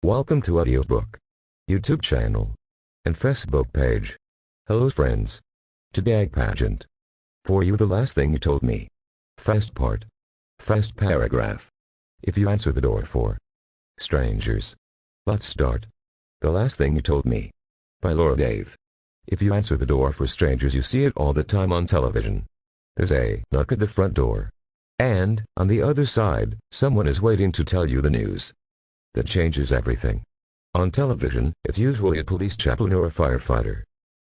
Welcome to audiobook, YouTube channel, and Facebook page. Hello friends. Today pageant. For you the last thing you told me. Fast part. Fast paragraph. If you answer the door for strangers. Let's start. The last thing you told me. By Laura Dave. If you answer the door for strangers you see it all the time on television. There's a knock at the front door. And, on the other side, someone is waiting to tell you the news. That changes everything. On television, it's usually a police chaplain or a firefighter.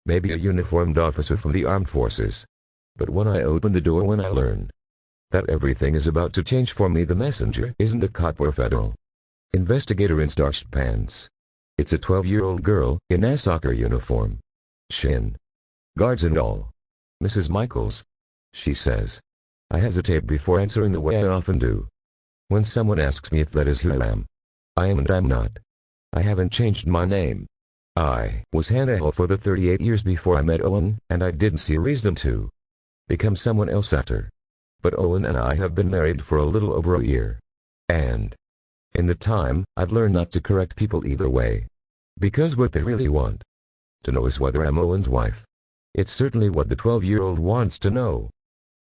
Maybe a uniformed officer from the armed forces. But when I open the door when I learn that everything is about to change for me, the messenger isn't a cop or federal investigator in starched pants. It's a 12-year-old girl in asoccer uniform. Shin. Guards and all. Mrs. Michaels. She says. I hesitate before answering the way I often do. When someone asks me if that is who I am. I am and I'm not. I haven't changed my name. I was Hannah for the 38 years before I met Owen, and I didn't see a reason to become someone else after. But Owen and I have been married for a little over a year. And in the time, I've learned not to correct people either way. Because what they really want to know is whether I'm Owen's wife. It's certainly what the 12-year-old wants to know.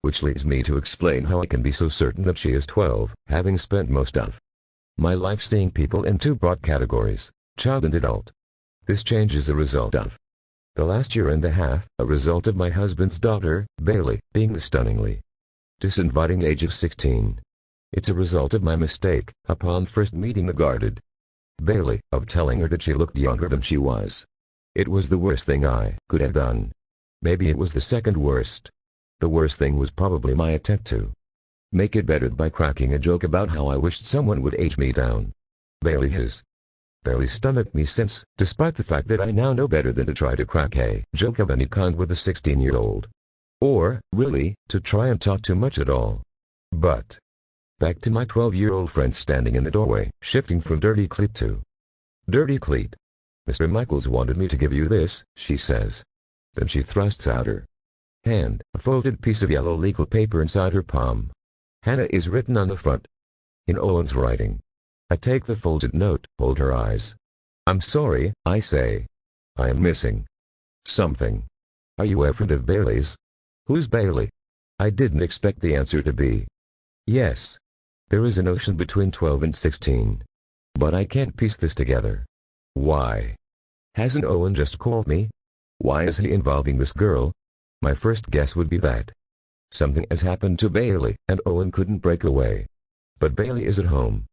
Which leads me to explain how I can be so certain that she is 12, having spent most of my life seeing people in two broad categories, child and adult. This change is a result of the last year and a half, a result of my husband's daughter, Bailey, being the stunningly disinviting age of 16. It's a result of my mistake, upon first meeting the guarded Bailey, of telling her that she looked younger than she was. It was the worst thing I could have done. Maybe it was the second worst. The worst thing was probably my attempt to make it better by cracking a joke about how I wished someone would age me down. Bailey has barely stomached me since, despite the fact that I now know better than to try to crack a joke of any kind with a 16-year-old. Or, really, to try and talk too much at all. But back to my 12-year-old friend standing in the doorway, shifting from dirty cleat to dirty cleat. Mr. Michaels wanted me to give you this, she says. Then she thrusts out her hand, a folded piece of yellow legal paper inside her palm. Hannah is written on the front. In Owen's writing. I take the folded note, hold her eyes. I'm sorry, I say. I am missing something. Are you a friend of Bailey's? Who's Bailey? I didn't expect the answer to be yes. There is an ocean between 12 and 16. But I can't piece this together. Why hasn't Owen just called me? Why is he involving this girl? My first guess would be that something has happened to Bailey, and Owen couldn't break away. But Bailey is at home,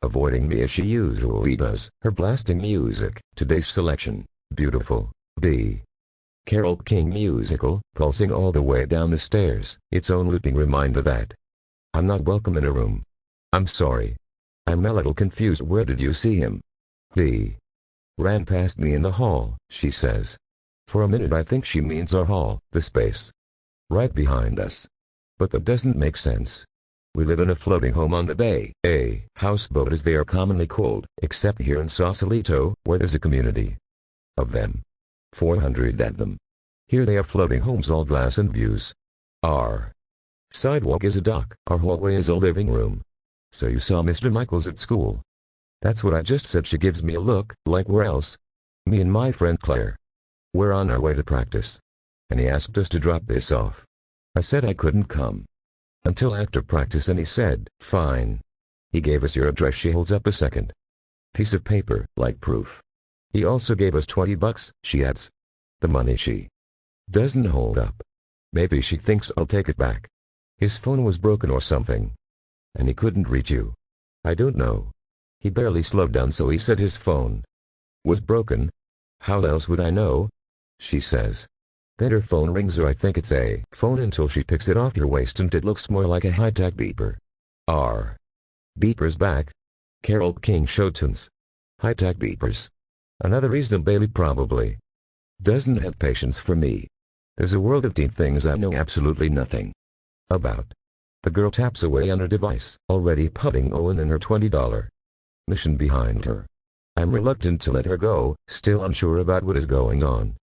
avoiding me as she usually does, her blasting music, today's selection, beautiful, the Carole King musical, pulsing all the way down the stairs, its own looping reminder that I'm not welcome in a room. I'm sorry. I'm a little confused. Where did you see him? He ran past me in the hall, she says. For a minute I think she means our hall, the space right behind us. But that doesn't make sense. We live in a floating home on the bay, a houseboat as they are commonly called, except here in Sausalito, where there's a community of them. 400 of them. Here they are floating homes, all glass and views. Our sidewalk is a dock, our hallway is a living room. So you saw Mr. Michaels at school? That's what I just said. She gives me a look, like where else? Me and my friend Claire. We're on our way to practice. And he asked us to drop this off. I said I couldn't come until after practice, and he said, fine. He gave us your address. She holds up a second piece of paper, like proof. He also gave us $20, she adds. The money she doesn't hold up. Maybe she thinks I'll take it back. His phone was broken or something. And he couldn't reach you. I don't know. He barely slowed down, so he said his phone was broken. How else would I know? She says. Then her phone rings, or I think it's a phone, until she picks it off your waist and it looks more like a high-tech beeper. Our beeper's back. Carole King show tunes. High-tech beepers. Another reason Bailey probably doesn't have patience for me. There's a world of teen things I know absolutely nothing about. The girl taps away on her device, already putting Owen and her $20 mission behind her. I'm reluctant to let her go, still unsure about what is going on.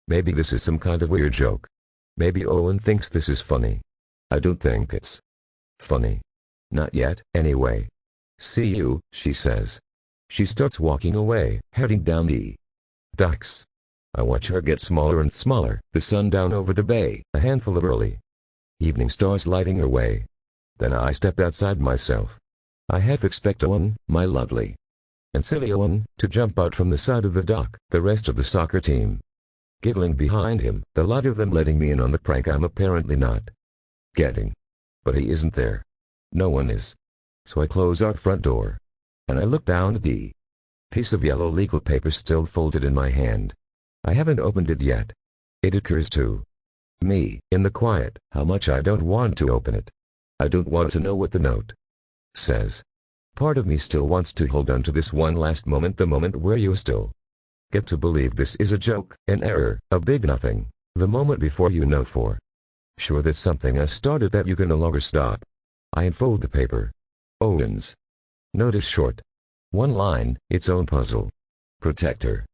Maybe this is some kind of weird joke. Maybe Owen thinks this is funny. I don't think it's funny. Not yet, anyway. See you, she says. She starts walking away, heading down the docks. I watch her get smaller and smaller, the sun down over the bay, a handful of early evening stars lighting her way. Then I step outside myself. I half expect Owen, my lovely and silly Owen, to jump out from the side of the dock, the rest of the soccer team giggling behind him, the lot of them letting me in on the prank I'm apparently not getting. But he isn't there. No one is. So I close our front door. And I look down at the piece of yellow legal paper still folded in my hand. I haven't opened it yet. It occurs to me, in the quiet, how much I don't want to open it. I don't want to know what the note says. Part of me still wants to hold on to this one last moment, the moment where you still get to believe this is a joke, an error, a big nothing, the moment before you know for sure that something has started that you can no longer stop. I unfold the paper. Owen's note is short. One line, its own puzzle. Protector.